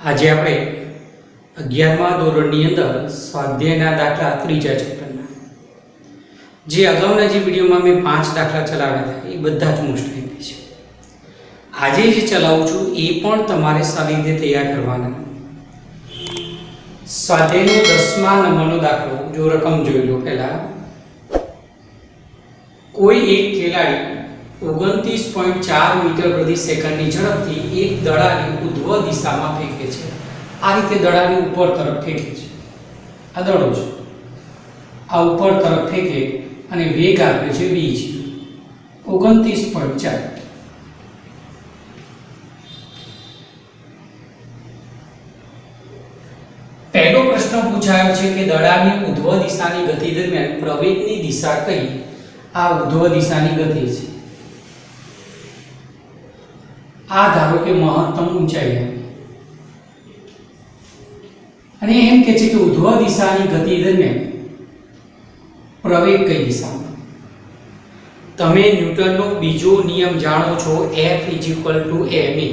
આજે આપણે 11મા ધોરણની અંદર સ્વાધ્યાયના દાખલા ત્રીજા ચેપ્ટરના જે અગાઉના જે વિડીયોમાં મેં 5 દાખલા ચલાવ્યા હતા એ બધા જ મોસ્ટ આઈપી છે. આજે જે ચલાવું છું એ પણ તમારે સારી રીતે તૈયાર કરવાના. સ્વાધ્યાયનો 10મા નંબરનો દાખલો જો રકમ જોઈ લો. પહેલા કોઈ એક ખેલાડી 29.4 મીટર પ્રતિ સેકન્ડની ઝડપથી એક દડાને ઉધ્વ દિશામાં ફેંકે છે. આ રીતે દડાને ઉપર તરફ ફેંકે છે. આ દડો છે, આ ઉપર તરફ ફેંકે અને વેગ આપે છે v છે 29.4. પહેલો પ્રશ્ન પૂછાયો છે કે દડાની ઉધ્વ દિશાની ગતિ દરમિયાન પ્રવેગની દિશા કઈ? આ ઉધ્વ દિશાની ગતિ છે. આ ધારો કે મહત્તમ ઊંચાઈ અને એમ કે છે કે ઉધ્વ દિશાની ગતિ દરમિયાન પ્રવેગ કઈ દિશામાં? તમે ન્યૂટનનો બીજો નિયમ જાણો છો, F ma.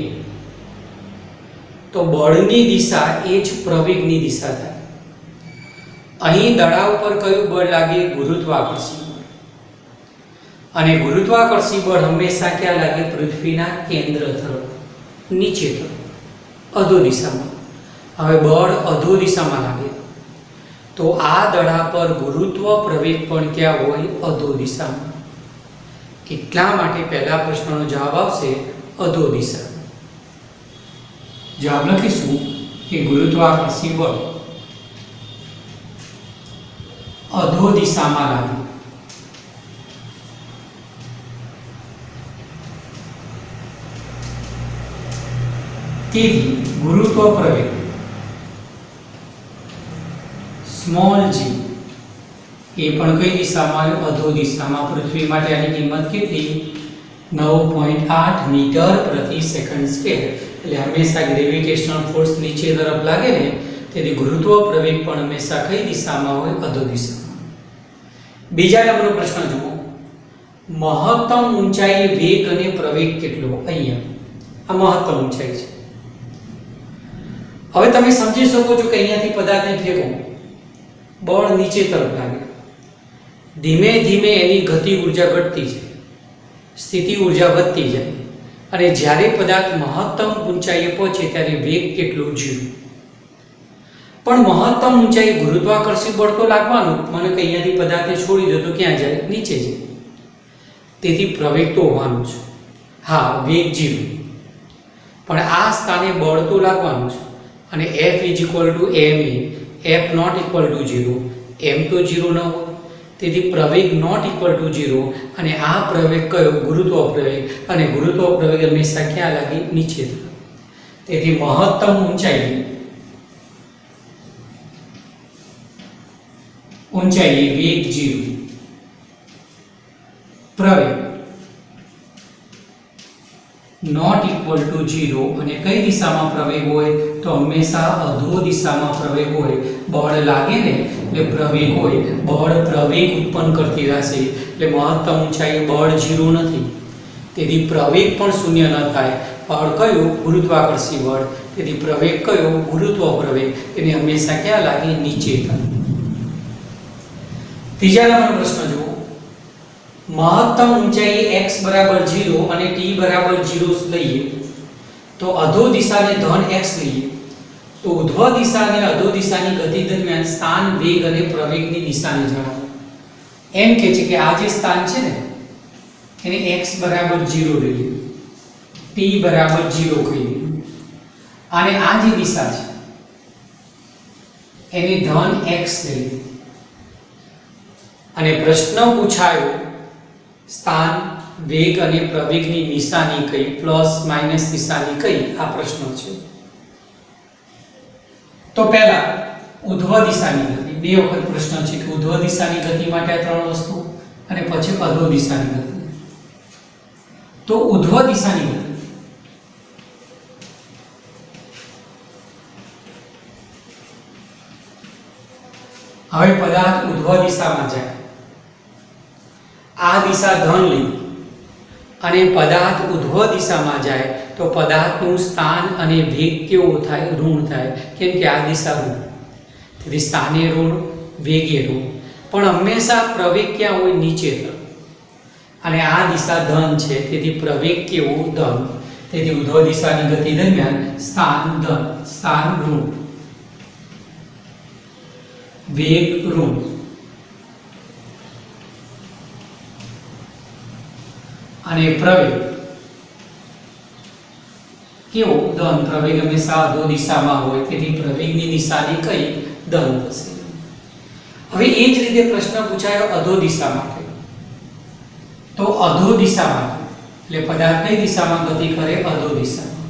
તો બળની દિશા એ જ પ્રવેગની દિશા થાય. અહીં દડા ઉપર કયું બળ લાગે? ગુરુત્વાકર્ષી બળ. અને ગુરુત્વાકર્ષી બળ હંમેશા ક્યાં લાગે? પૃથ્વીના કેન્દ્ર તરફ, નીચે તરફ, અધો દિશામાં. હવે બળ અધો દિશામાં લાગે તો આ દડા પર ગુરુત્વ પ્રવેગ પણ ક્યાં હોય? અધો દિશામાં. એટલા માટે પહેલા પ્રશ્નનો જવાબ આવશે અધો દિશા. જવાબ લખીશું કે ગુરુત્વાકર્ષી બળ અધો દિશામાં લાગે. તેથી ગુરુત્વ પ્રવેગ સ્મોલ g એ પણ કઈ દિશામાં? અધો દિશામાં. પૃથ્વી માટે આની કિંમત કેટલી? 9.8 મીટર પ્રતિ સેકન્ડ સ્ક્વેર. એટલે હંમેશા ગ્રેવિટેશનલ ફોર્સ નીચે તરફ લાગે ને, તેથી ગુરુત્વ પ્રવેગ પણ હંમેશા કઈ દિશામાં હોય? અધો દિશામાં. બીજા નંબરનો પ્રશ્ન જુઓ. મહત્તમ ઊંચાઈ, વેગ અને પ્રવેગ કેટલો? અહીંયા આ મહત્તમ ઊંચાઈ છે. હવે તમે સમજી શકો છો કે અહીંયાથી પદાર્થને ફેંકો, બળ નીચે તરફ લાગે, ધીમે ધીમે એની ગતિ ઉર્જા ઘટતી જાય, સ્થિતિ ઉર્જા વધતી જાય, અને જ્યારે પદાર્થ મહત્તમ ઊંચાઈએ પહોંચે ત્યારે વેગ કેટલો? 0. પણ મહત્તમ ઊંચાઈ ગુરુત્વાકર્ષી બળ તો લાગવાનું, મને કે અહીંયાથી પદાર્થને છોડી દો તો ક્યાં જાય? નીચે જાય. તેથી પ્રવેગ તો હોવાનું છે. હા, વેગ 0, પણ આ સ્થાને બળ તો લાગવાનું છે. અને F ma, F not equal to 0, m તો 0 ન હોય, તેથી પ્રવેગ not equal to 0. અને આ પ્રવેગ કયો? ગુરુત્વ પ્રવેગ. અને ગુરુત્વ પ્રવેગ હંમેશા ક્યાં લાગે? નીચે. તેથી મહત્તમ ઊંચાઈ વેગ 0, પ્રવેગ નોટ ઇક્વલ ટુ 0. અને કઈ દિશામાં પ્રવેગ હોય? તો હંમેશા અધો દિશામાં પ્રવેગ હોય. બળ લાગે ને એટલે પ્રવેગ હોય. બળ પ્રવેગ ઉત્પન્ન કરતી રહેશે, એટલે મહત્તમ ઊંચાઈએ બળ 0 નથી, તેથી પ્રવેગ પણ શૂન્ય ન થાય. બળ કયું? ગુરુત્વાકર્ષી બળ. તેથી પ્રવેગ કયો? ગુરુત્વ પ્રવેગ. એને હંમેશા ક્યાં લાગે? નીચે થાય. ત્રીજા નંબરનો પ્રશ્ન જુઓ. મહત્તમ ઊંચાઈ x બરાબર 0 અને t બરાબર 0 લઈએ તો અધો દિશાને ધન x લઈએ તો ઉધ્વ દિશા અને અધો દિશાની ગતિ દરમિયાન સ્થાન, વેગ અને પ્રવેગની દિશાને જણાવો. એમ કે છે કે આ જે સ્થાન છે ને એને x બરાબર 0 લઈએ, t બરાબર 0 કહીએ, અને આ જે દિશા છે એને ધન x લઈએ. અને પ્રશ્ન પૂછાયો સ્થાન, વેગ અને પ્રવેગની નિશાની કઈ? પ્લસ માઇનસ નિશાની કઈ? આ પ્રશ્ન છે. તો પહેલા ઉધ્વ દિશાની ગતિ. બે વખત પ્રશ્ન છે કે ઉધ્વ દિશાની ગતિ માટે આ 3 વસ્તુ, અને પછી અધો દિશાની ગતિ. તો ઉધ્વ દિશાની ગતિ હવે પદાર્થ ઉધ્વ દિશામાં જાય, આ દિશા ધન લીધી, અને પદાર્થ ઉધ્વ દિશામાં જાય તો તો પદાર્થનું સ્થાન અને વેગ કેવો થાય? ઋણ થાય, કેમ કે આ દિશા ઋણ. તેથી સ્થાને ઋણ, વેગે ઋણ. પણ હંમેશા પ્રવેગ ક્યાં હોય? નીચે તરફ. અને આ દિશા ધન છે, તેથી પ્રવેગ કેવો? ધન. તેથી ઉધ્વ દિશાની ગતિ દરમિયાન સ્થાન ધન, સ્થાન ઋણ, વેગ ઋણ. અને પ્રવેગ કેવો? ધન. પ્રવેગ હંમેશા અધો દિશામાં હોય, તેથી પ્રવેગની નિશાની કઈ? ધન થશે. હવે એ જ રીતે પ્રશ્ન પૂછાયો અધો દિશા માટે. તો અધો દિશા માટે એટલે પદાર્થ કઈ દિશામાં ગતિ કરે? અધો દિશામાં.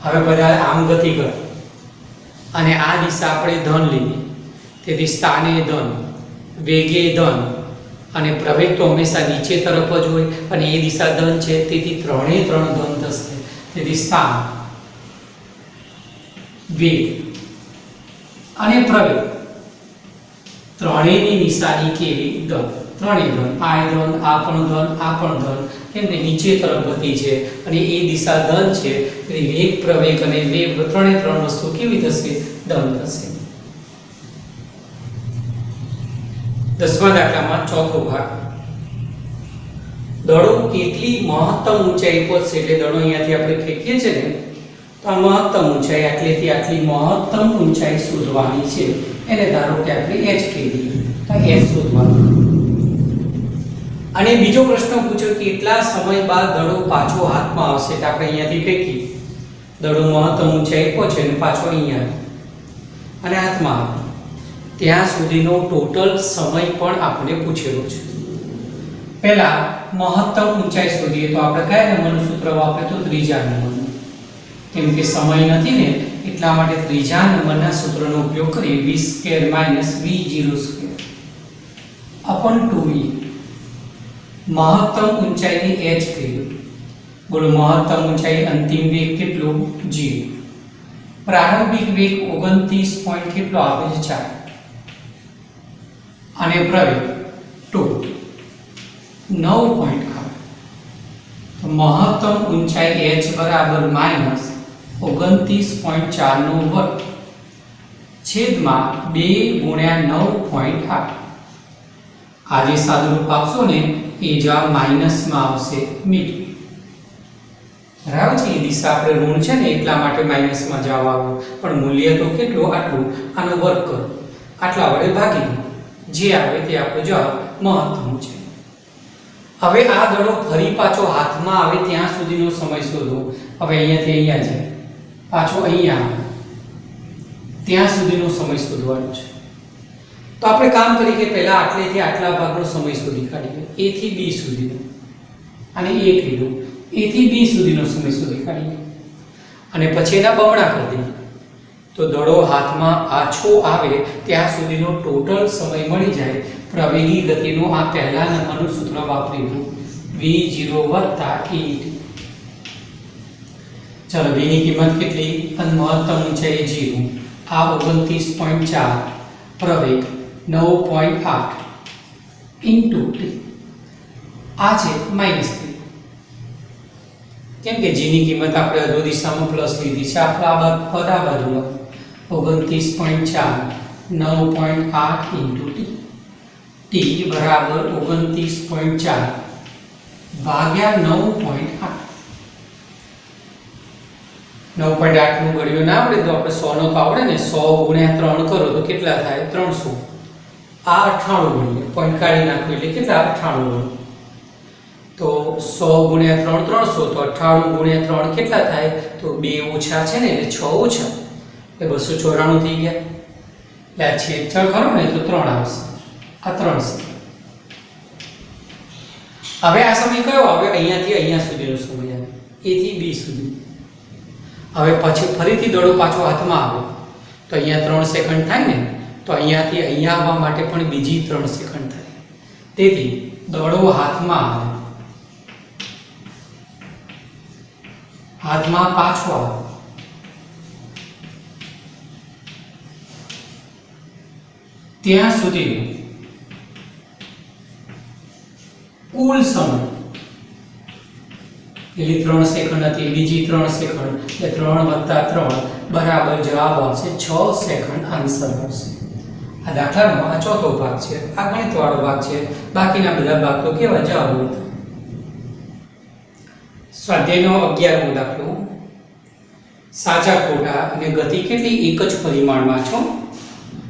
હવે પદાર્થ આમ ગતિ કરે અને આ દિશા આપણે ધન લીધી, તેથી સ્થાને ધન, વેગે ધન, અને પ્રવેગ તો હંમેશા નીચે તરફ જ હોય અને એ દિશા ધન છે, તેથી ત્રણે ત્રણ ધન થશે. તેથી સ્થાન, વેગ અને પ્રવેગ ત્રણેયની નિશાની કેવી? ધન. ત્રણેય ધન. આ ધન, આ પણ ધન, આ પણ ધન, કેમ કે નીચે તરફ ગતિ છે અને એ દિશા ધન છે, તેથી વેગ, પ્રવેગ અને વેગ ત્રણે ત્રણ વસ્તુ કેવી થશે? ધન થશે. 10મા દાખલામાં ચોથો ભાગ. દડો કેટલી મહત્તમ ઊંચાઈ પહોંચશે? એટલે દડો અહીંયાથી આપણે ફેંકીએ છીએ ને, તો આ મહત્તમ ઊંચાઈ આટલેથી આટલી મહત્તમ ઊંચાઈ શોધવાની છે. એને ધારો કે આપણે h કહી દઈએ, તો h શોધવાનું. અને બીજો પ્રશ્ન પૂછ્યો કેટલા સમય બાદ દડો પાછો હાથમાં આવશે? તો આપણે અહીંયાથી ફેંકીએ, દડો મહત્તમ ઊંચાઈ પહોંચે અને પાછો અહીંયા અને હાથમાં આવે, ત્યાં સુધીનો ટોટલ સમય પણ આપણે પૂછેલો છે. પહેલા મહત્તમ ઊંચાઈ શોધીએ તો આપણે કયા નંબરનું સૂત્ર વાપરીએ? તો ત્રીજા નંબરનું. કેમ કે સમય નથી ને, એટલા માટે ત્રીજા નંબરના સૂત્રનો ઉપયોગ કરીએ. v² - v0² upon 2e. મહત્તમ ઊંચાઈની h કહીએ. બોલો, મહત્તમ ઊંચાઈ અંતિમ વેગ કેટલો? 0. પ્રારંભિક વેગ 29 પોઈન્ટ કેટલો આવે છે? 4. અને પ્રવેગ 2 9 પોઈન્ટ આવે. તો મહત્તમ ઊંચાઈ h બરાબર -29.4 નો વર્ગ છેદમાં 2 ગુણ્યા 9.8. આ જે સાદુરૂપ આપશો ને એ જવાબ માઇનસમાં આવશે મીટર. બરાબર છે? એ દિશા આપણે ઋણ છે ને એટલા માટે માઇનસમાં જવાબ આવે, પણ મૂલ્ય તો કેટલું? આટલું. આનો વર્ગ કરો, આટલા વડે ભાગી જે આવે તે આપણો જવાબ મહત્તમ છે. હવે આ દડો ફરી પાછો હાથમાં આવે ત્યાં સુધીનો સમય શોધો. હવે અહીંયાથી અહીંયા છે, પાછો અહીંયા આવે ત્યાં સુધીનો સમય શોધવાનો છે. તો આપણે કામ કરીએ કે પહેલા આટલેથી આટલા ભાગનો સમય શોધી કાઢીએ. a થી b સુધીનો, અને a કીધું, a થી b સુધીનો સમય શોધી કાઢીએ અને પછી એના બમણા કરી દઈએ. તો દડો હાથમાં પાછો આવે ત્યાં સુધીનો ટોટલ સમય મળી જાય. પ્રવેગી ગતિનું આ પહેલા નંબરનું સૂત્ર વાપરીશું, v0 + e. ચાલો, v ની કિંમત કેટલી? મહત્તમ ઊંચાઈ 0, આ 29.4, પ્રવેગ 9.8 ઇન્ટુ t. આ છે -3, કેમ કે g ની કિંમત આપણે અધો દિશામાં પ્લસ લીધી છે. આપણે આ પદ આ બાજુ 29.4 9.8 ઇન્ટુ t. t બરાબર 29.4 ભાગ્યા 9.8. 9.8 નું ગણ્યું ના આવડે તો આપણે 100 નો તો આવડે ને. 100 ગુણ્યા 3 કરો તો કેટલા થાય? 300. આ 98 ગણીએ, પોઈન્ટ કાઢી નાખો એટલે કેટલા? 98 ગણો. તો 100 ગુણ્યા 3 300, તો 98 ગુણ્યા 3 કેટલા થાય? તો 2 ઓછા છે ને એટલે 6 ઓછા એટલે 294 થઈ ગયા. એટલે આ છેદછળ કરો ને તો 3 આવશે. આ 3 છે. હવે આ સમય કયો આવે? અહીંયાથી અહીંયા સુધીનો સમય આવે, a થી b સુધી. હવે પછી ફરીથી દડો પાછો હાથમાં આવે તો અહીંયા 3 સેકન્ડ થાય ને, તો અહીંયાથી અહીંયા આવવા માટે પણ બીજી 3 સેકન્ડ થાય. તેથી દડો હાથમાં આવે, હાથમાં પાછો આવે ત્યાં સુધી કુલ સમય પેલી 3 સેકન્ડ હતી, બીજી 3 સેકન્ડ, એટલે 3 + 3 બરાબર જવાબ આવશે 6 સેકન્ડ આન્સર આવશે. આ દાખલાનો આ ચોથો ભાગ છે, આ ગણિતવાળો ભાગ છે. બાકીના બધા ભાગ તો કેવા જવાબ હતા. સ્વાધ્યાયનો 11મો દાખલો. સાચા ખોટા અને ગતિ કેટલી એક જ પરિમાણમાં છો.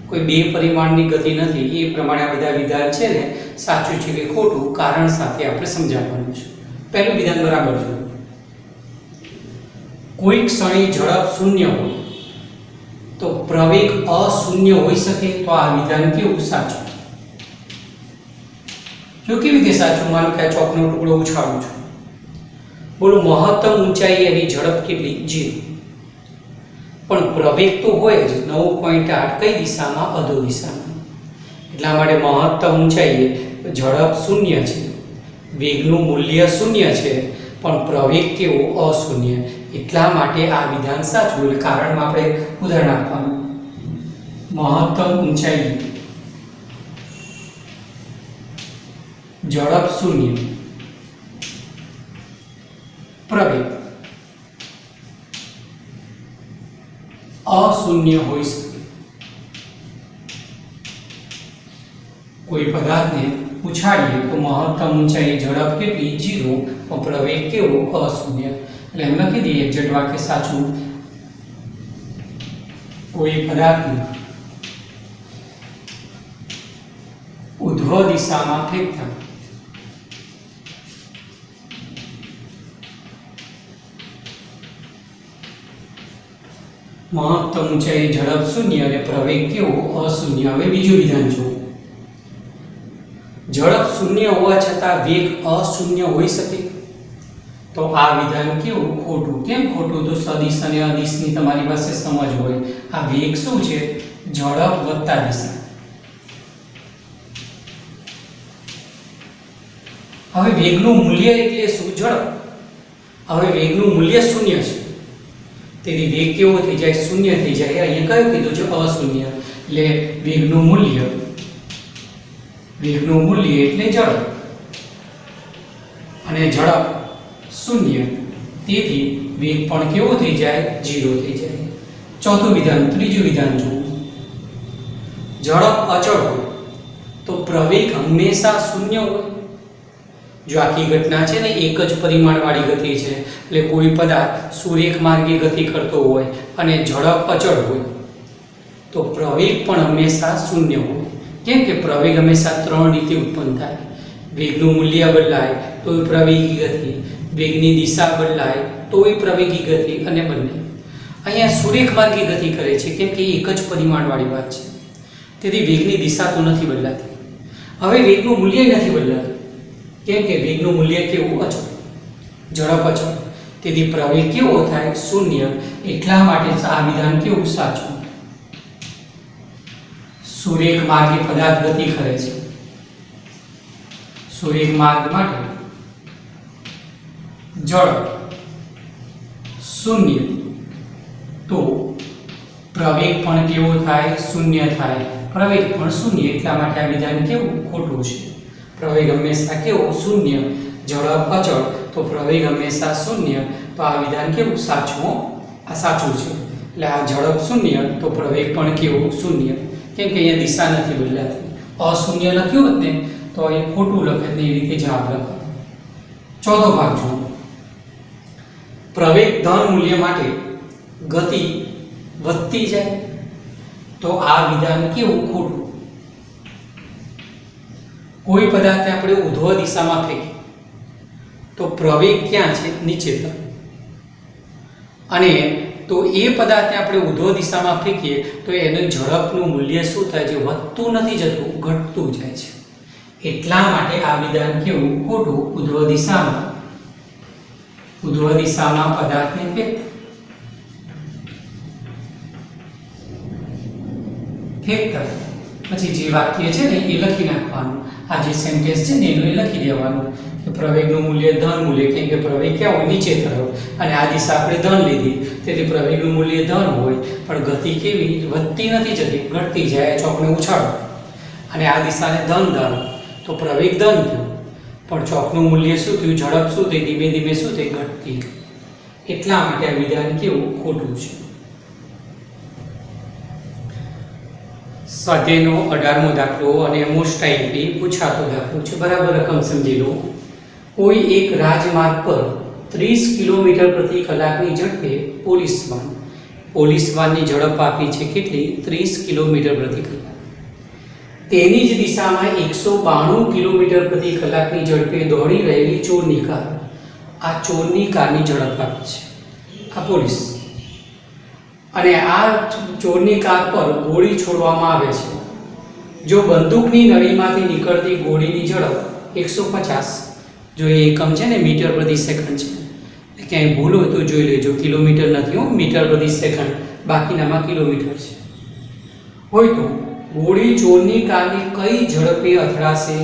કોઈ બે પરિમાણની ગતિ નથી. એ પ્રમાણે આ બધા વિધાન છે ને સાચું છે કે ખોટું કારણ સાથે આપણે સમજાવવાનું છે. પહેલું વિધાન બરાબર છે. કોઈ ક્ષણે ઝડપ શૂન્ય હોય તો પ્રવેગ અશૂન્ય હોઈ શકે. તો આ વિધાન કેવું સાચું? જો કેવી રીતે સાચું? માનો કે આ ચોકનો ટુકડો ઉછાળું છું, બોલો મહત્તમ ઊંચાઈ એની ઝડપ કેટલી? 0. પણ પ્રવેગ તો હોય જ 9.8 કઈ દિશામાં? અધો દિશામાં. એટલા માટે મહત્તમ ઊંચાઈએ ઝડપ શૂન્ય છે, વેગનું મૂલ્ય શૂન્ય છે, પણ પ્રવેગ કેવો? અશૂન્ય. એટલા માટે આ વિધાન સાચું. એટલે કારણમાં આપણે ઉદાહરણ આપવાનું. મહત્તમ ઊંચાઈ ઝડપ શૂન્ય, પ્રવેગ અશૂન્ય હોઈ શકે. કોઈ પદાર્થને ઉછાળીએ તો મહત્તમ ઊંચાઈ ઝડપ કેટલી? 0, પણ પ્રવેગ કેવો? અશૂન્ય. એટલે એમ લખી દઈએ એક્ઝેક્ટ વાક્ય સાચું. કોઈ પદાર્થને ઉધ્વ દિશામાં ફેંકતા મહત્તમ ઊંચાઈ ઝડપ શૂન્ય અને પ્રવેગ કેવો? અશૂન્ય. હવે બીજું વિધાન જુઓ. ઝડપ શૂન્ય હોવા છતાં વેગ અશૂન્ય હોઈ શકે. તો આ વિધાન કેવું? ખોટું. કેમ ખોટું? તો સદિશ અને અદિશની તમારી પાસે સમજ હોય. આ વેગ શું છે? ઝડપ વત્તા દિશા. હવે વેગનું મૂલ્ય એટલે શું? ઝડપ. હવે વેગનું મૂલ્ય શૂન્ય છે, તેથી વેગ કેવો થઈ જાય? શૂન્ય થઈ જાય. અહીંયા કયું કીધું છે? અશૂન્ય. એટલે વેગનું મૂલ્ય એટલે ઝડપ, અને ઝડપ શૂન્ય, તેથી વેગ પણ કેવો થઈ જાય? 0 થઈ જાય. ચોથું વિધાન. ત્રીજું વિધાન જુઓ. ઝડપ અચળ હોય તો પ્રવેગ હંમેશા શૂન્ય હોય. જો આખી ઘટના છે ને એક જ પરિમાણવાળી ગતિ છે, એટલે કોઈ પદાર્થ સુરેખ માર્ગે ગતિ કરતો હોય અને ઝડપ અચળ હોય તો પ્રવેગ પણ હંમેશા શૂન્ય હોય. કેમ કે પ્રવેગ હંમેશા 3 રીતે ઉત્પન્ન થાય. વેગનું મૂલ્ય બદલાય તો પ્રવેગી ગતિ, વેગની દિશા બદલાય તો પ્રવેગી ગતિ, અને બંને. અહીંયા સુરેખ માર્ગે ગતિ કરે છે કેમ કે એક જ પરિમાણવાળી વાત છે, તેથી વેગની દિશા તો નથી બદલાતી. હવે વેગનું મૂલ્ય નથી બદલાતું. કેમ કે વેગનું મૂલ્ય કેવું? અચળ, ઝડપ અચળ, તેથી પ્રવેગ કેવો થાય? શૂન્ય. એટલા માટે આ વિધાન કેવું? સાચું. સુરેખ માર્ગે પદાર્થ ગતિ કરે છે, સુરેખ માર્ગ માટે ઝડપ શૂન્ય, તો પ્રવેગ પણ કેવો થાય? શૂન્ય થાય. પ્રવેગ પણ શૂન્ય. એટલા માટે આ વિધાન કેવું? ખોટું છે. પ્રવેગ હંમેશા કેવો? શૂન્ય. ઝડપ અચળ તો પ્રવેગ હંમેશા શૂન્ય. તો આ વિધાન કેવું? સાચું. આ સાચું છે. એટલે આ ઝડપ શૂન્ય તો પ્રવેગ પણ કેવો? શૂન્ય. કેમ કે અહીંયા દિશા નથી બદલાતી. અશૂન્ય લખ્યું હોત ને તો એ ખોટું લખે ને એ રીતે જવાબ લખો. ચોથો ભાગ જુઓ. પ્રવેગ ધન મૂલ્ય માટે ગતિ વધતી જાય. તો આ વિધાન કેવું? ખોટું. કોઈ પદાર્થને આપણે ઉધ્વ દિશામાં ફેંકીએ તો પ્રવેગ ક્યાં છે? નીચે તરફ. અને તો એ પદાર્થને આપણે ઉધ્વ દિશામાં ફેંકીએ તો એનું ઝડપનું મૂલ્ય શું થાય છે? વધતું નથી જતું, ઘટતું જાય છે. એટલા માટે આ વિધાન કેવું? ખોટું. ઉધ્વ દિશામાં પદાર્થને ફેંકતા પછી જે વાક્ય છે ને એ લખી નાખવાનું. આ જે સેન્ટેન્સ છે ને એનું એ લખી દેવાનું કે પ્રવેગનું મૂલ્ય ધન મૂલ્ય, કેમ કે પ્રવેગ ક્યાં હોય? નીચે તરફ, અને આ દિશા આપણે ધન લીધી, તેથી પ્રવેગનું મૂલ્ય ધન હોય, પણ ગતિ કેવી? વધતી નથી જતી, ઘટતી જાય. ચોકને ઉછાળો અને આ દિશાને ધન ધારો તો પ્રવેગ ધન થયો. પણ ચોકનું મૂલ્ય શું થયું, ઝડપ શું થઈ, ધીમે ધીમે શું થઈ, ઘટતી ગઈ. એટલા માટે આ વિધાન કેવું, ખોટું છે. સ્વાધ્યાયનો 18મો દાખલો અને મોસ્ટ આઈએમપી પૂછાતો દાખલો છે. બરાબર રકમ સમજી લો. કોઈ એક રાજમાર્ગ પર 30 કિલોમીટર પ્રતિ કલાકની ઝડપે પોલીસ વાનની ઝડપ આપી છે કેટલી, 30 કિલોમીટર પ્રતિ કલાક. તેની જ દિશામાં 192 કિલોમીટર પ્રતિ કલાકની ઝડપે દોડી રહેલી ચોરની કાર, આ ચોરની કારની ઝડપ આપી છે આ પોલીસ, અને આ ચોરની કાર પર ગોળી છોડવામાં આવે છે. જો બંદૂકની નળીમાંથી નીકળતી ગોળીની ઝડપ 150, જો એ એકમ છે ને મીટર પ્રતિ સેકન્ડ છે, ક્યાંય ભૂલ હોય તો જોઈ લેજો, કિલોમીટર નથી હો, મીટર પ્રતિ સેકન્ડ, બાકીનામાં કિલોમીટર છે, હોય તો ગોળી ચોરની કારની કઈ ઝડપે અથડાશે?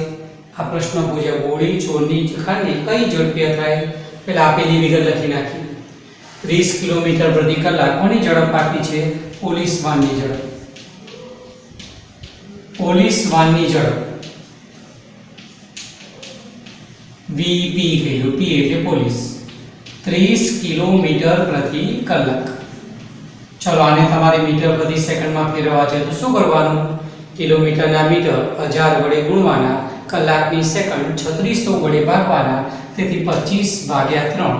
આ પ્રશ્ન પૂછ્યા, ગોળી ચોરની કારની કઈ ઝડપે અથડાય? પહેલા આપેલી વિગત લખી નાખી. 30 કિલોમીટર પ્રતિ કલાક કોની ઝડપ આપી છે? પોલીસ વાનની ઝડપ. પોલીસ વાનની ઝડપ વીપી કહ્યું, પી એટલે પોલીસ, 30 કિલોમીટર પ્રતિ કલાક. ચલો આને તમારે મીટર પ્રતિ સેકન્ડમાં ફેરવવા છે તો શું કરવાનું? કિલોમીટરના મીટર 1000 વડે ગુણવાના, કલાકની સેકન્ડ 3600 વડે ભાગવાના, તેથી 25/3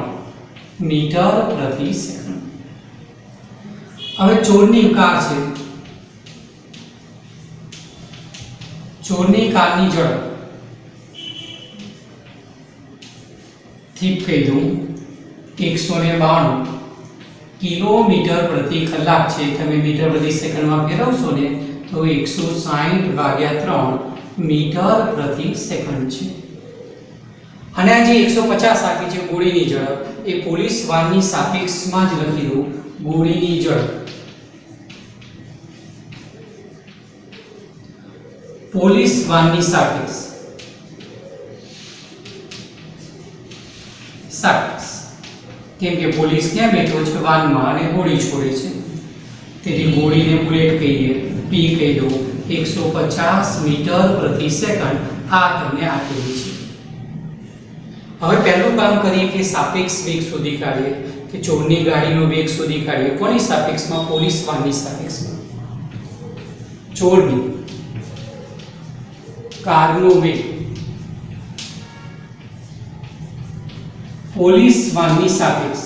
મીટર પ્રતિ સેકન્ડ. હવે ચોરની કાર છે, ચોરની કારની ઝડપ થી કહી દઉં 192 કિલોમીટર પ્રતિ કલાક છે. તમે મીટર પ્રતિ સેકન્ડમાં ફેરવશો ને તો 160/3 મીટર પ્રતિ સેકન્ડ છે. અને આ જે 150 આપી છે ગોળીની ઝડપ, એ પોલીસ વાનની સાપેક્ષમાં જ લખી દો. ગોળીની ઝડપ પોલીસ વાનની સાપેક્ષ કેમ કે પોલીસ ક્યાં બેઠો છે? વાનમાં, અને ગોળી છોડે છે, તેથી ગોળીને બુલેટ કહીએ, પી કહી દો. 150 મીટર પ્રતિ સેકન્ડ આ તમને આપેલી છે. હવે પહેલું કામ કરીએ કે સાપેક્ષ વેગ શોધી કાઢીએ, કે ચોરની ગાડીનો વેગ શોધી કાઢીએ. કોની સાપેક્ષમાં? પોલીસ વાનની સાપેક્ષમાં. ચોરની કારનો વેગ પોલીસ વાનની સાપેક્ષ.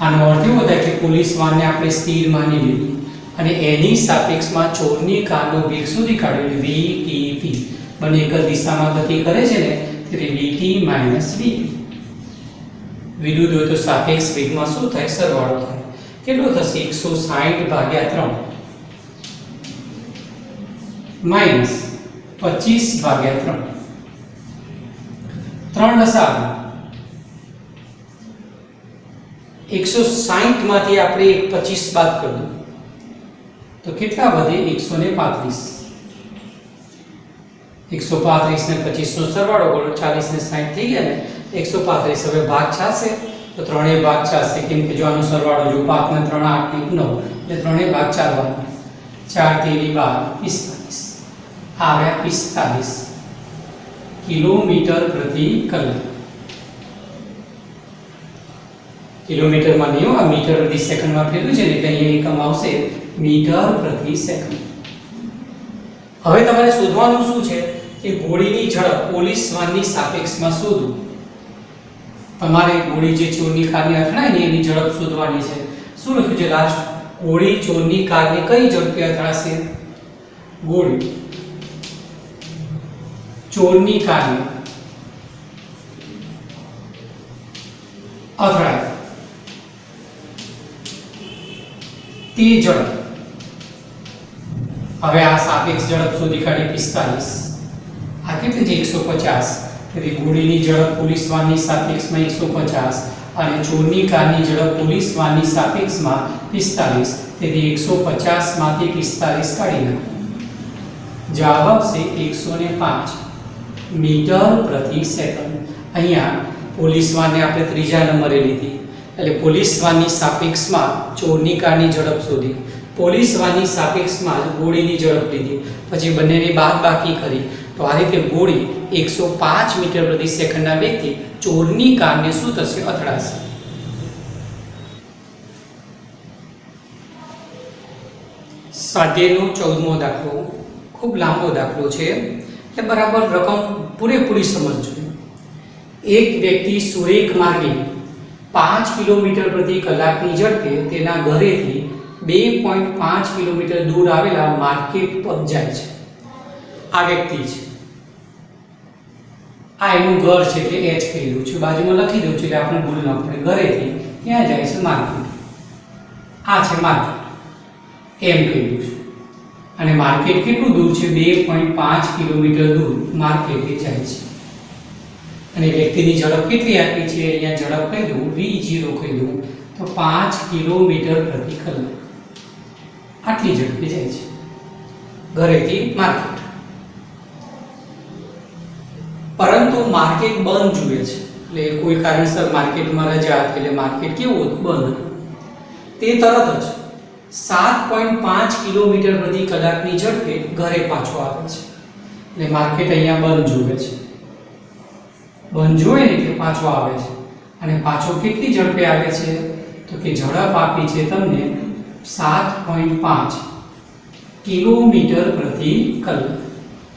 આનો અર્થ એવો થાય કે પોલીસ વાનને આપણે સ્થિર માની લીધી અને એની સાપેક્ષમાં ચોરની કારનો વેગ શોધી કાઢ્યો, વીટીપી. બંને એક જ દિશામાં ગતિ કરે છે ને, તેથી વીટી માઇનસ વીપી. વિરુદ્ધ હોય તો સાપેક્ષ વેગમાં શું થાય? સરવાળો થાય. કેટલો થશે? 160/3 માઇનસ 25/3. 3 લસાઅ. 160 માંથી આપણે 25 બાદ કરી દો તો કેટલા વધે? 135. 135 ને 25 નો સરવાળો કરો, 40 ને 60 થઈ ગયા ને, 135. હવે ભાગ છાશે તો ત્રણેય ભાગ છાશે, કેમ કે જો આનો સરવાળો જો 5 ને 3 8 ને 9 એટલે ત્રણેય ભાગ ચાલવાના. 4 તેરી 12 45 આવ્યા 45 કિલોમીટર પ્રતિ કલાક. કિલોમીટરમાં નહીં, આ મીટર પ્રતિ સેકન્ડમાં ફેરવ્યું છે ને, એટલે અહીંયા એકમ આવશે મીટર પ્રતિ સેકન્ડ. હવે તમારે શોધવાનું શું છે કે ગોળીની ઝડપ પોલીસ વાનની સાપેક્ષમાં શોધવું. તમારે ગોળી જે ચોરની કારને અથડાય ને એની ઝડપ શોધવાની છે. શું લખ્યું છે લાસ્ટ? ગોળી ચોરની કારને કઈ ઝડપે અથડાશે? ગોળી ચોરની કારને અથડાય તે ઝડપ. હવે આ સાપેક્ષ ઝડપ શોધી કાઢી 45. આ કેટલી છે? 150. તેથી ગોળીની ઝડપ પોલીસ વાનની સાપેક્ષમાં 150 અને ચોરની કારની ઝડપ પોલીસ વાનની સાપેક્ષમાં 45. તેથી 150 માંથી 45 કાઢી નાખો. જવાબ આવશે 105 મીટર પ્રતિ સેકન્ડ. અહીંયા પોલીસ વાનને આપણે ત્રીજા નંબરે લીધી, એટલે પોલીસ વાનની સાપેક્ષમાં ચોરની કારની ઝડપ શોધી. પોલીસ વાનની સાપેક્ષમાં જ ગોળીની ઝડપ લીધી, પછી બંનેની બાદબાકી કરી, તો આ રીતે ગોળી 105 મીટર પ્રતિ સેકન્ડના વેગથી ચોરની કારને શું થશે? અથડાશે. સ્વાધ્યાયનો 14મો દાખલો ખૂબ લાંબો દાખલો છે, એટલે બરાબર રકમ પૂરેપૂરી સમજજો. એક વ્યક્તિ સુરેખ માર્ગે 5 કિલોમીટર પ્રતિ કલાકની ઝડપે તેના ઘરેથી 2.5 કિલોમીટર દૂર આવેલા માર્કેટ પર જાય છે. આ વ્યક્તિ છે, આ એનું ઘર છે એટલે એચ કહેલું છે, બાજુમાં લખી દઉં છું એટલે આપણે ભૂલ ન પડે. ઘરેથી ક્યાં જાય છે? માર્કેટ. આ છે માર્કેટ એમ કહેલું છે, અને માર્કેટ કેટલું દૂર છે? 2.5 કિલોમીટર દૂર માર્કેટે જાય છે. અને વ્યક્તિની ઝડપ કેટલી આપી છે? અહીંયા ઝડપ કહી દઉં, v0 કહી દઉં, તો 5 કિલોમીટર પ્રતિ કલાક. આટલી ઝડપે જાય છે ઘરેથી માર્કેટ. પરંતુ માર્કેટ બંધ જુએ છે, એટલે કોઈ કારણસર માર્કેટમાં રજા હતી, એટલે માર્કેટ કેવું હતું? બંધ. તે તરત જ 7.5 કિલોમીટર પ્રતિ કલાકની ઝડપે ઘરે પાછો આવે છે. એટલે માર્કેટ અહીંયા બંધ જુએ છે. બંધ જોવે ને એટલે પાછો આવે છે. અને પાછો કેટલી ઝડપે આવે છે? તો કે ઝડપ આપી છે તમને 7.5 કિલોમીટર પ્રતિ કલાક.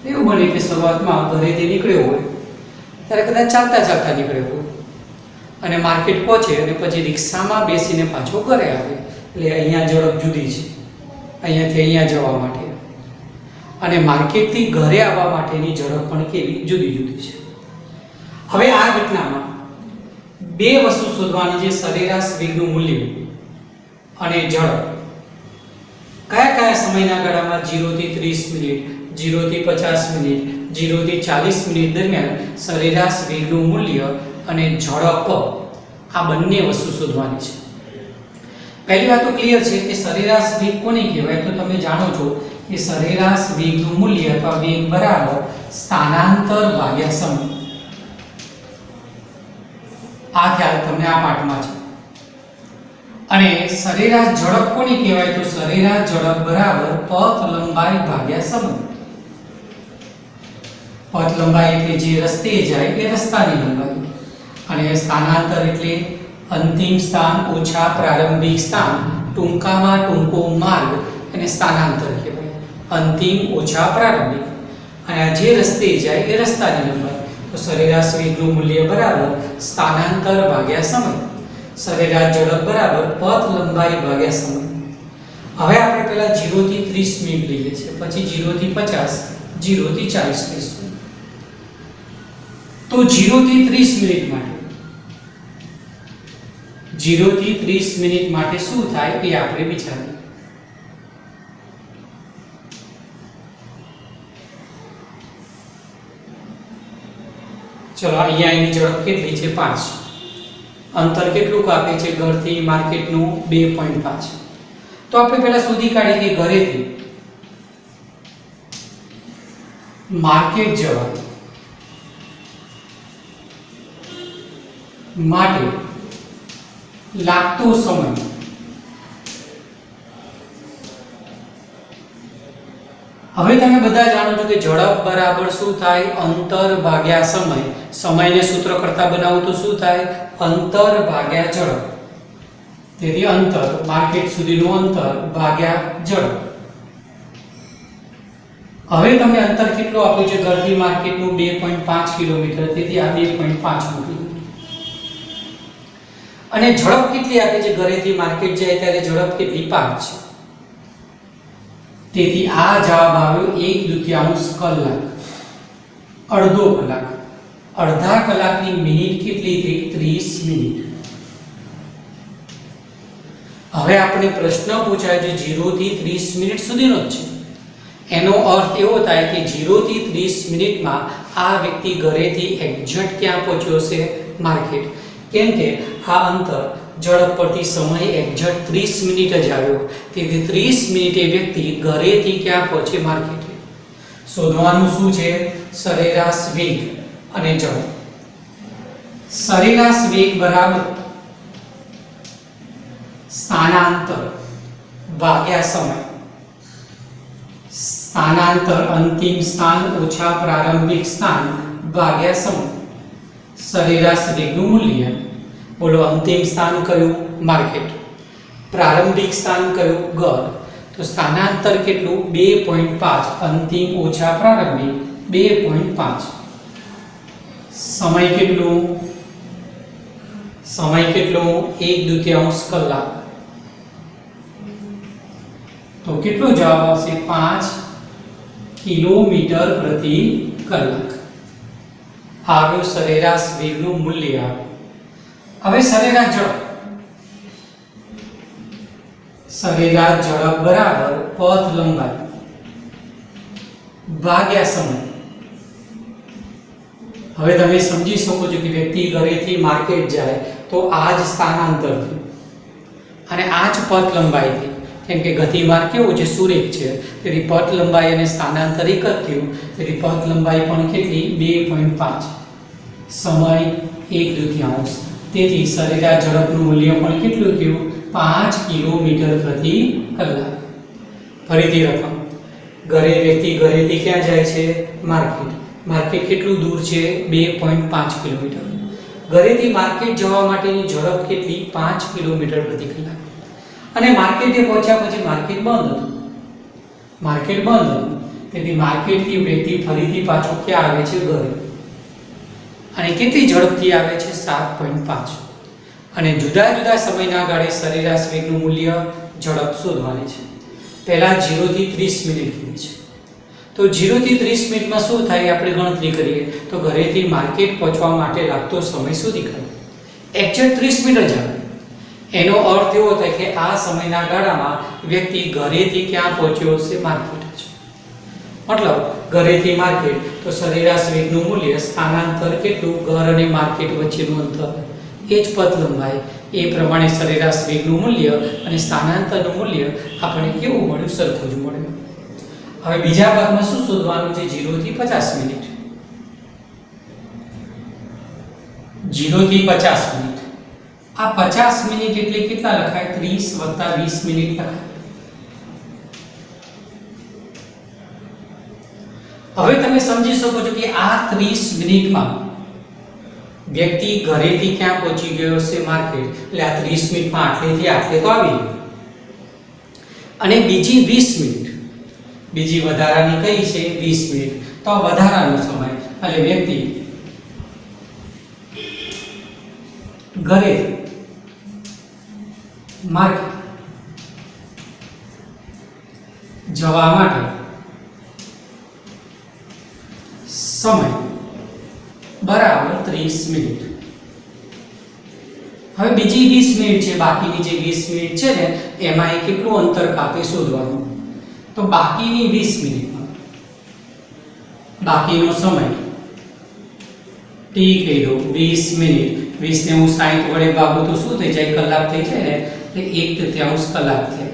એવું બને કે શરૂઆતમાં ઘરેથી નીકળ્યો હોય ત્યારે કદાચ ચાલતા ચાલતા નીકળ્યો હોય અને માર્કેટ પહોંચે અને પછી રિક્ષામાં બેસીને પાછો ઘરે આવે. એટલે અહીંયા ઝડપ જુદી છે, અહીંયાથી અહીંયા જવા માટે, અને માર્કેટથી ઘરે આવવા માટેની ઝડપ પણ કેવી? જુદી જુદી છે. હવે આ ઘટનામાં બે વસ્તુ શોધવાની છે: સરેરાશ વેગનું મૂલ્ય અને ઝડપ. કયા કયા સમયના ગાળામાં 0 થી 30 મિનિટ, 0 થી 50 મિનિટ, 0 થી 40 મિનિટ દરમિયાન સરેરાશ વેગનું મૂલ્ય અને ઝડપ, આ બંને વસ્તુ શોધવાની છે. પહેલી વાત તો ક્લિયર છે કે સરેરાશ વેગ કોને કહેવાય? તો તમે જાણો છો કે સરેરાશ વેગનું મૂલ્ય અથવા વેગ બરાબર સ્થાનાંતર ભાગ્યા સમય. આ ખ્યાલ તમને આ પાઠમાં છે. અને સરેરાશ ઝડપ કોને કહેવાય? તો સરેરાશ ઝડપ બરાબર પથ લંબાઈ ભાગ્યા સમય. પથ લંબાઈ એટલે જે રસ્તે જાય એ રસ્તાની લંબાઈ, અને સ્થાનાંતર એટલે અંતિમ સ્થાન ઓછા પ્રારંભિક સ્થાન, ટૂંકામાં ટૂંકો માર્ગ અને સ્થાનાંતર કહેવાય. અંતિમ ઓછા પ્રારંભિક, અને આ જે રસ્તે જાય એ રસ્તાની લંબાઈ. તો સરેરાશ વેગનું મૂલ્ય બરાબર સ્થાનાંતર ભાગ્યા સમય. સરેરાશ ઝડપ બરાબર પથ લંબાઈ ભાગ્યા સમય. હવે આપણે પહેલા 0 થી 30 મિનિટ લઈએ છીએ, પછી 0 થી 50, 0 થી 40 લઈશું. તો 0 થી 30 મિનિટ માટે 0 થી 30 મિનિટ માટે શું થાય એ આપણે વિચારીએ. ચલો, અહીંયા એની ઝડપ કેટલી છે? 5. અંતર કેટલું કાપે છે ઘરથી માર્કેટનું? 2.5. તો આપણે પહેલા શોધી કાઢીએ કે ઘરેથી માર્કેટ જવા માટે લાગતો સમય. હવે તમે બધા જાણો છો કે ઝડપ બરાબર શું થાય? અંતર ભાગ્યા સમય. સમયને સૂત્ર કરતા બનાવું તો શું થાય? અંતર ભાગ્યા ઝડપ. તેથી અંતર, માર્કેટ સુધીનું અંતર ભાગ્યા ઝડપ. હવે તમે અંતર કેટલું આપ્યું છે ઘરથી માર્કેટનું? 2.5 કિલોમીટર. તેથી આ 2.5 મૂકી. અને ઝડપ કેટલી આપી છે? ઘરેથી માર્કેટ જાય ત્યારે ઝડપ કેટલી? 5 છે. તેથી આ જવાબ આવ્યો 1/2 કલાક. અડધો કલાક. અડધા કલાકની મિનિટ કેટલી થઈ? 30 મિનિટ. હવે આપણે પ્રશ્ન પૂછાય છે 0 થી 30 મિનિટ સુધીનો જ છે. એનો અર્થ એવો થાય કે 0 થી 30 મિનિટમાં આ વ્યક્તિ ઘરેથી એક્ઝેક્ટ ક્યાં પહોંચ્યો છે? માર્કેટ. કેમ કે આ અંતર ઝડપ પરથી સમય એક્ઝેક્ટ 30 મિનિટ જ આવ્યો. તેથી 30 મિનિટે વ્યક્તિ ઘરેથી ક્યાં પહોંચે? માર્કેટે. શોધવાનું શું છે? સરેરાશ વેગ અને ઝડપ. સરેરાશ વેગ બરાબર સ્થાનાંતર ભાગ્યા સમય. સ્થાનાંતર અંતિમ સ્થાન ઓછા પ્રારંભિક સ્થાન ભાગ્યા સમય. સરેરાશ વેગનું મૂલ્ય. બોલો અંતિમ સ્થાન કયું? માર્કેટ. પ્રારંભિક સ્થાન કયું? ગઢ. તો સ્થાનાંતર કેટલું? 2.5. અંતિમ ઓછા પ્રારંભિક 2.5. સમય કેટલું? સમય કેટલો? 1/2 કલાક. તો કેટલો જવાબ આવશે? 5 કિલોમીટર પ્રતિ કલાક. આવ્યું સરેરાશ વેગનું મૂલ્ય. હવે સરેરાશ ઝડપ. સરેરાશ ઝડપ બરાબર પથ લંબાઈ ભાગ્યા સમય. હવે તમે સમજી શકો છો કે વ્યક્તિ ઘરેથી માર્કેટ જાય તો આ જ સ્થાનાંતર થયું અને આ જ પથ લંબાઈ થઈ. કેમ કે ગતિમાર્ગ કેવો છે? સુરેખ છે. તેથી પથ લંબાઈ અને સ્થાનાંતર એક જ થયું. તેથી પથ લંબાઈ પણ કેટલી? 2.5. સમય 1/2. તેથી સરેરાશ ઝડપનું મૂલ્ય પણ કેટલું થયું? 5 કિલોમીટર પ્રતિ કલાક. ફરીથી રકમ. વ્યક્તિ ઘરેથી ક્યાં જાય છે? માર્કેટ. માર્કેટ કેટલું દૂર છે? 2.5 કિલોમીટર. ઘરેથી માર્કેટ જવા માટેની ઝડપ કેટલી? 5 કિલોમીટર પ્રતિ કલાક. અને માર્કેટે પહોંચ્યા પછી માર્કેટ બંધ હતું. માર્કેટ બંધ હતું. તેથી માર્કેટથી વ્યક્તિ ફરીથી પાછો ક્યાં આવે છે? ઘરે. અને કેટલી ઝડપથી આવે છે? 7.5. અને જુદા જુદા સમયના ગાળે સરેરાશ વેગનું મૂલ્ય ઝડપ શોધવાની છે. પહેલા 0 થી 30 મિનિટ કીધી છે. તો 0 થી 30 મિનિટમાં શું થાય? આપણે ગણતરી કરીએ તો ઘરેથી માર્કેટ પહોંચવા માટે લાગતો સમય સુધી કરે એક્ઝેક્ટ 30 મિનિટ જ આવે. એનો અર્થ એવો થાય કે આ સમયના ગાળામાં વ્યક્તિ ઘરેથી ક્યાં પહોંચ્યો હશે? માર્કેટ છે. મતલબ ઘરેથી માર્કેટ તો સરેરાશ વેગનું મૂલ્ય સ્થાનાંતર કેટલું? ઘર અને માર્કેટ વચ્ચેનું અંતર એ જ પથ લંબાઈ. એ પ્રમાણે સરેરાશ વેગનું મૂલ્ય અને સ્થાનાંતરનું મૂલ્ય આપણને કેવું મળ્યું? સરખું જ મળ્યું. હવે બીજા ભાગમાં શું શોધવાનું છે? 0 થી 50 મિનિટ. 0 થી 50 મિનિટ. આ 50 મિનિટ એટલે કેટલા લખાય? 30 + 20 મિનિટ લખાય. હવે તમે સમજી શકો છો કે આ 30 મિનિટમાં વ્યક્તિ ઘરેથી ક્યાં પહોંચી ગયો છે? માર્કેટ. એટલે આ 30 મિનિટમાં આટલેથી આટલે તો આવી ગયો. અને બીજી 20 મિનિટ, બીજી વધારાની કઈ છે? 20 મિનિટ. તો વધારાનો સમય એટલે વ્યક્તિ ઘરે માર્કેટ જવા માટે સમય બરાબર 30 મિનિટ. હવે બીજી 20 મિનિટ છે. બાકીની જે 20 મિનિટ છે ને એમાં એ કેટલું અંતર કાપે શોધવાનું. તો બાકીની 20 મિનિટમાં બાકીનો સમય t કહી દો. 20 મિનિટ. 20 ને હું 60 વડે ભાગું તો શું થઈ જાય? કલાક થઈ જાય ને. એટલે 1/3 કલાક થાય.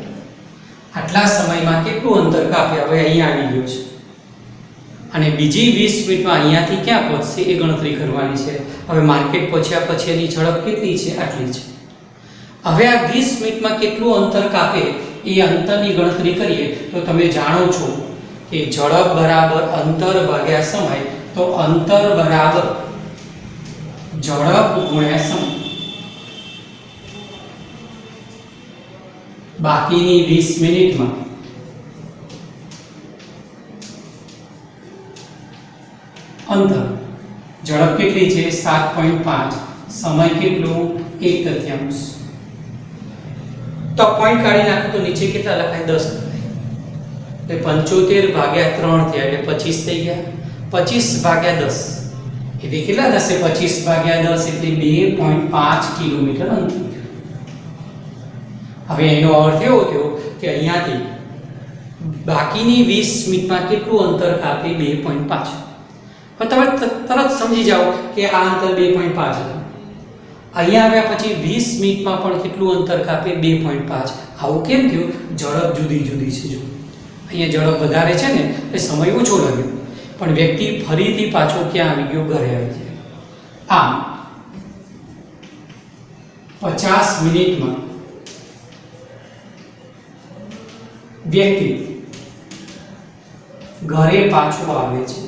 આટલા સમયમાં કેટલું અંતર કાપે? હવે અહીંયા આવી ગયો છે. અને બીજી 20 મિનિટમાં અહીંયાથી ક્યાં પહોંચશે એ ગણતરી કરવાની છે. હવે માર્કેટ પહોંચ્યા પછી એની ઝડપ કેટલી છે? આટલી છે. હવે આ 20 મિનિટમાં કેટલું અંતર કાપે એ અંતરની ગણતરી કરીએ તો તમે જાણો છો કે ઝડપ બરાબર અંતર ભાગ્યા સમય. તો અંતર બરાબર ઝડપ ગુણ્યા સમય. બાકીની 20 મિનિટમાં અંતર ઝડપ કેટલી છે? 7.5. સમય કેટલો? 1/3. તો પોઈન્ટ કાઢી નાખો તો નીચે કેટલા લખાય? 10 લખાય. એટલે 75 ભાગ્યા 3 થયા એટલે 25 થઈ ગયા. 25 ભાગ્યા 10 એટલે કેટલા થશે? 25 ભાગ્યા 10 એટલે 2.5 કિલોમીટર અંતર. હવે એનો અર્થ એવો થયો કે અહીંયાથી બાકીની 20 મિનિટમાં કેટલું અંતર કાપે? 2.5. હવે તમે તરત સમજી જાઓ કે આ અંતર 2.5 હતું. અહીંયા આવ્યા પછી 20 મિનિટમાં પણ કેટલું અંતર કાપે? 2.5. આવું કેમ થયું? ઝડપ જુદી જુદી છે. જો અહીંયા ઝડપ વધારે છે ને એટલે સમય ઓછો લાગ્યો. પણ વ્યક્તિ ફરીથી પાછો ક્યાં આવી ગયો? ઘરે આવી જાય. આમ 50 મિનિટમાં વ્યક્તિ ઘરે પાછો આવે છે,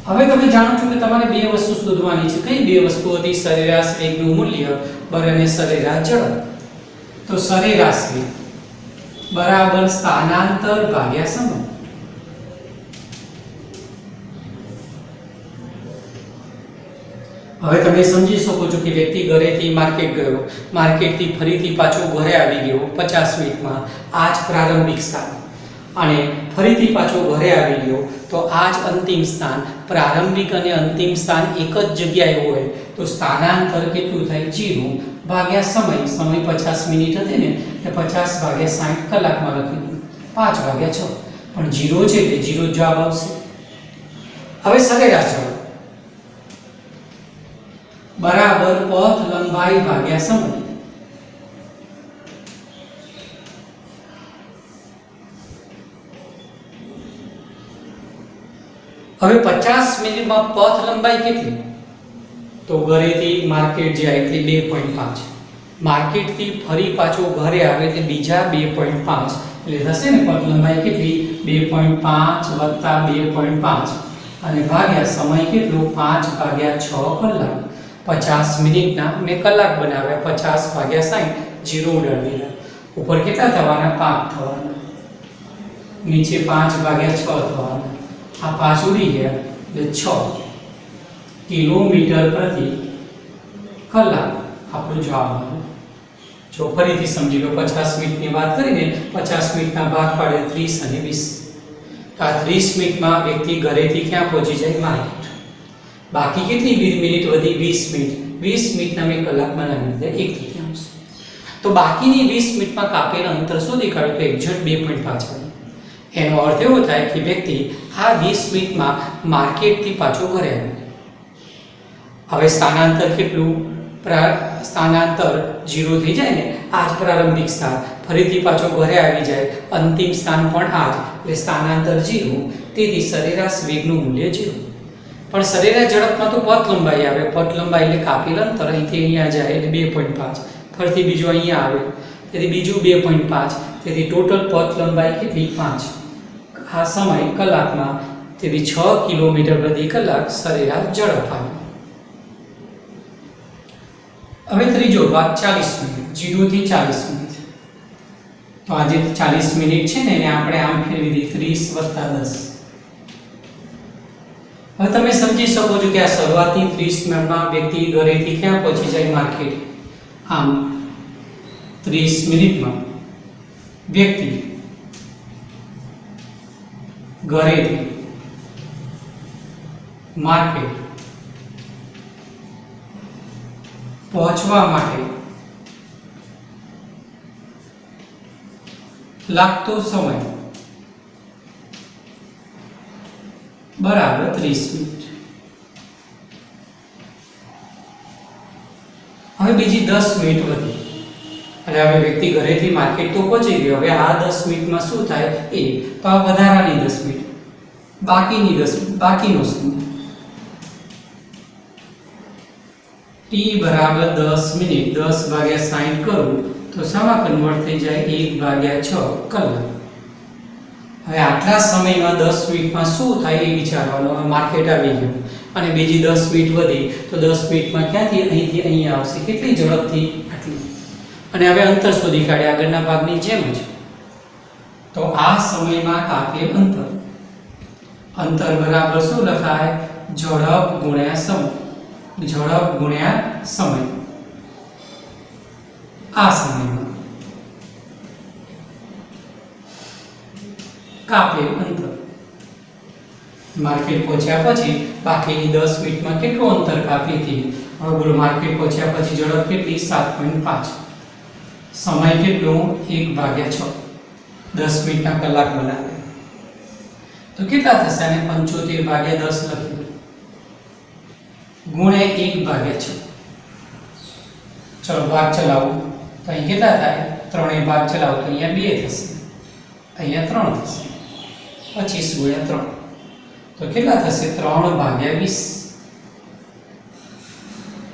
હવે તમે જાણો છો કે તમારે બે વસ્તુ શોધવાની છે. કઈ બે વસ્તુ હતી? સરેરાશ વેગનું મૂલ્ય અને સરેરાશ ઝડપ. તો સરેરાશ વેગ બરાબર સ્થાનાંતર ભાગ્યા સમય. હવે તમે સમજી શકો છો કે વ્યક્તિ ઘરેથી માર્કેટ ગયો, માર્કેટથી ફરીથી પાછો ઘરે આવી ગયો 50 મિનિટમાં, આ જ પ્રારંભિક સ્થાન, અને ફરીથી પાછો ઘરે આવી ગયો તો આ જ અંતિમ સ્થાન. પ્રારંભિક અને અંતિમ સ્થાન એક જ જગ્યાએ હોય તો સ્થાનાંતર કેટલું થાય? 0 ભાગ્યા સમય. સમય 50 મિનિટ હતી ને એટલે 50 ભાગ્યા 60 કલાકમાં લખી દીધું, 5 ભાગ્યા 6, પણ 0 છે એટલે 0 જવાબ આવશે. હવે સરેરાશ ઝડપ બરાબર પથ લંબાઈ ભાગ્યા સમય. હવે 50 મિનિટમાં પથ લંબાઈ કેટલી? તો ઘરેથી માર્કેટ જાય એટલે 2.5, માર્કેટથી ફરી પાછો ઘરે આવે એટલે બીજા 2.5, એટલે થશે ને પથ લંબાઈ કેટલી? 2.5 વત્તા 2.5 અને ભાગ્યા સમય કેટલો? 5 ભાગ્યા 6 કલાક. 50 મિનિટના મેં કલાક બનાવ્યા, 50 ભાગ્યા 60, 0 ઉડાડી દીધા. ઉપર કેટલા થવાના? 5 થવાના. નીચે 5 ભાગ્યા 6 થવાના. આ 5 ઉડી ગયા એટલે 6 કિલોમીટર પ્રતિ કલાક આપણો જવાબ આવે. જો ફરીથી સમજી લો, 50 મિનિટની વાત કરીને 50 મિનિટના ભાગ પાડે 30 અને 20. તો આ 30 મિનિટમાં વ્યક્તિ ઘરેથી ક્યાં પહોંચી જાય? માર્કેટ. બાકી કેટલી મિનિટ વધી? 20 મિનિટ. 20 મિનિટના મેં કલાક બનાવી દીધા, 1/3. તો બાકીની 20 મિનિટમાં કાપેલ અંતર શોધી કાઢો તો એક્ઝેક્ટ 2.5 આવે. એનો અર્થ એવો થાય કે વ્યક્તિ આ 20 મિનિટમાં માર્કેટથી પાછો ઘરે આવે. હવે સ્થાનાંતર કેટલું? સ્થાનાંતર 0 થઈ જાય ને, આ જ પ્રારંભિક સ્થાન, ફરીથી પાછો ઘરે આવી જાય, અંતિમ સ્થાન પણ આ જ, એટલે સ્થાનાંતર 0. તેથી સરેરાશ વેગનું મૂલ્ય 0. પણ સરેરાશ ઝડપમાં તો પથ લંબાઈ આવે. પથ લંબાઈ એટલે કાપેલ અંતર અહીંથી અહીંયા જાય એટલે 2.5, ફરીથી બીજું અહીંયા આવે તેથી બીજું 2.5, તેથી ટોટલ પથ લંબાઈ કેટલી? 5. આ સમય કલાકમાં, તેથી 6 કિલોમીટર પ્રતિ કલાક સરેરાશ ઝડપ આવે. હવે ત્રીજો ભાગ 40 મિનિટ, 0 થી 40 મિનિટ. તો આજે 40 મિનિટ છે ને એને આપણે આમ ફેરવી દઈએ 30 + 10. હવે તમે સમજી શકો છો કે આ શરૂઆતની 30 મિનિટમાં વ્યક્તિ ઘરેથી ક્યાં પહોંચી જાય? માર્કેટ. આમ 30 મિનિટમાં વ્યક્તિ ઘરેથી માર્કેટ પહોંચવા માટે લાગતો સમય બરાબર 30 મિનિટ. હવે બીજી 10 મિનિટ વધી, એટલે હવે વ્યક્તિ ઘરેથી માર્કેટ તો પહોંચી ગયો. હવે આ 10 મિનિટમાં શું થાય? એ તો આ વધારાની 10 મિનિટ, બાકીની 10 મિનિટ, બાકીનો સમય t બરાબર 10 મિનિટ. 10 ભાગ્યા 60 કરું તો શામાં કન્વર્ટ થઈ જાય? 1/6 કલાક. હવે આટલા સમયમાં 10 મિનિટમાં શું થાય એ વિચારવાનું. હવે માર્કેટ આવી ગયું અને બીજી 10 મિનિટ વધી તો 10 મિનિટમાં ક્યાંથી? અહીંથી અહીંયા આવશે. કેટલી ઝડપથી? આટલી. અને હવે અંતર શોધી કાઢ્યા આગળના ભાગની જેમ જ. તો આ સમયમાં કાપેલ અંતર, અંતર બરાબર શું લખાય? ઝડપ ગુણ્યા સમય. ઝડપ ગુણ્યા સમય. આ સમયમાં કાપેલ અંતર. માર્કેટ પહોંચ્યા પછી બાકીની 10 મિનિટમાં કેટલું અંતર કાપી હતી? હવે બોલો, માર્કેટ પહોંચ્યા પછી ઝડપ કેટલી? 7.5. સમય કેટલો? 1/6. 10 મિનિટના કલાક બનાવે તો કેટલા થશે? અને 75/10 લખ્યું ગુણ્યા 1/6. ચલો ભાગ ચલાવો તો અહીં કેટલા થાય? 3 ભાગ ચલાવો તો અહીંયા 2 થશે, અહીંયા 3 થશે. 25 × 3 તો કેટલા થશે? 3/20.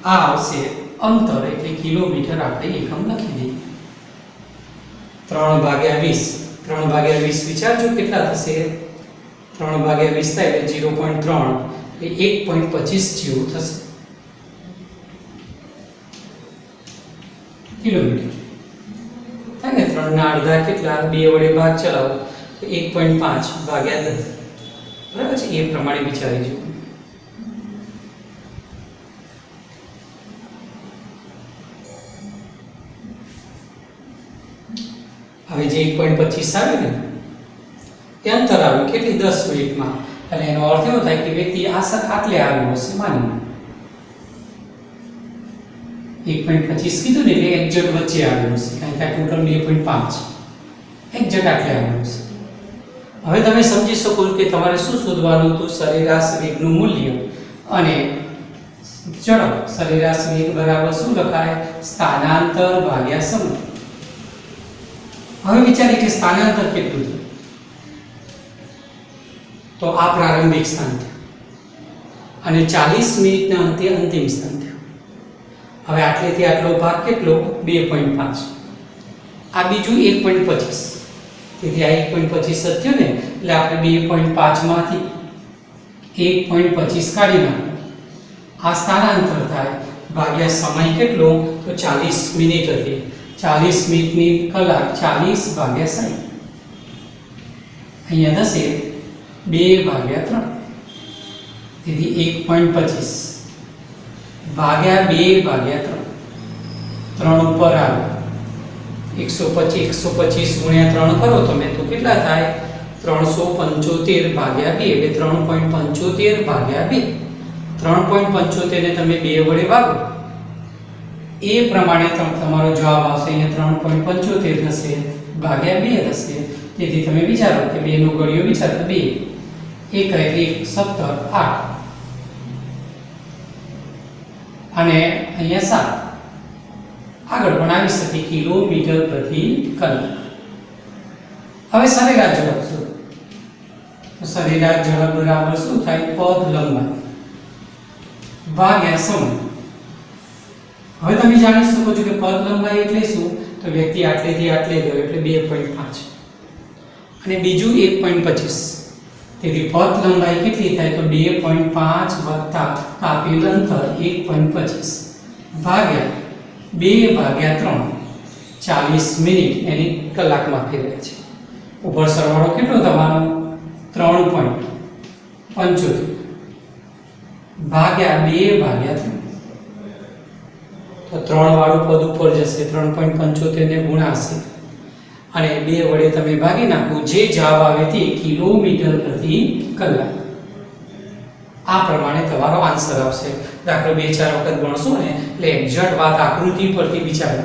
આ આવશે અંતર એટલે કિલોમીટર આપણે એકમ લખી દઈએ. 3/20 3/20 વિચારજો કેટલા થશે. 3/20 થાય એટલે 0.3 એટલે 1.25 જેવું થશે કિલોમીટર થાય ને. 3 ના અડધા કેટલા, 2 વડે ભાગ ચલાવો તો 1.5/10. બરાબર છે. એ પ્રમાણે વિચારી જુઓ. હવે જે 1.25 આવે ને એ અંતર આવ્યું કેટલી 10 મિનિટમાં, અને એનો અર્થ એવો થાય કે વ્યક્તિ આટલે આવ્યો હશે. માની 1.25 કીધું ને એટલે એક્ઝેક્ટ વચ્ચે આવ્યો હશે, કારણ કે આ ટોટલ 2.5 એક્ઝેક્ટ આટલે આવ્યો હશે. હવે તમે સમજી શકો કે તમારે શું શોધવાનું હતું. સરેરાશ વેગનું મૂલ્ય અને ઝડપ. સરેરાશ વેગ બરાબર શું લખાય, સ્થાનાંતર ભાગ્યા સમય. હવે વિચારીએ કે સ્થાનાંતર કેટલું છે. તો આ પ્રારંભિક સ્થાન થયું અને 40 મિનિટના અંતે અંતિમ સ્થાન થયું. હવે આટલેથી આટલો ભાગ કેટલો, 2.5. આ બીજું 1.25. તેથી આ 1.25 થયું ને, એટલે આપણે 2.5 માંથી 1.25 કાઢી નાખો. આ સ્થાનાંતર થાય ભાગ્યા સમય કેટલો, તો 40 મિનિટ હતી. 40 મિનિટની કલાક 40/60. અહીંયા થશે 2/3. તેથી 1.25 ભાગ્યા 2/3. 3 ઉપર આવે 125 ગુણ્યા 3 કરો તમે તો કેટલા થાય, 375/2 એટલે 3.75/2. 3.75 ને તમે 2 વડે ભાગો એ પ્રમાણે તમારો જવાબ આવશે. અહીંયા 3.75 થશે ભાગ્યા 2 થશે. તેથી તમે વિચારો કે 2 નો ઘડિયો વિચારો તો 2 1 એટલે 17 8 અને અહીંયા 7. આગળ પણ આવી શકે કિલોમીટર પ્રતિ કલાક. હવે સરેરાશ ઝડપ શું, તો સરેરાશ ઝડપ બરાબર શું થાય, પદ લંબાઈ ભાગ્યા સમય. હવે તમે જાણી શકો છો કે પદ લંબાઈ એટલે શું, તો વ્યક્તિ આટલેથી આટલે ગયો એટલે 2.5 અને બીજું 1.25. તેથી પદ લંબાઈ કેટલી થાય, તો 2.5 વત્તા કાપેલ અંતર 1.25 ભાગ્યા 2/3. 40 મિનિટ એની કલાકમાં ફેરવે છે. ઉપર સરવાળો કેટલો થવાનો, 3.75 ભાગ્યા 2/3. તો 3 વાળું પદ ઉપર જશે, 3.75 ને ગુણાશે અને 2 વડે તમે ભાગી નાખો. જે જવાબ આવે તે કિલોમીટર પ્રતિ કલાક. આ પ્રમાણે તમારો આન્સર આવશે. દાખલો 2-4 વખત ગણશો ને એટલે એક્ઝેક્ટ વાત આકૃતિ પરથી વિચારો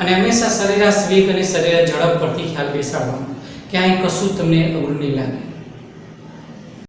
અને હંમેશા સરેરાશ વેગ અને સરેરાશ ઝડપ પરથી ખ્યાલ બેસાડવાનો. ક્યાંય કશું તમને અઘરું નહીં લાગે.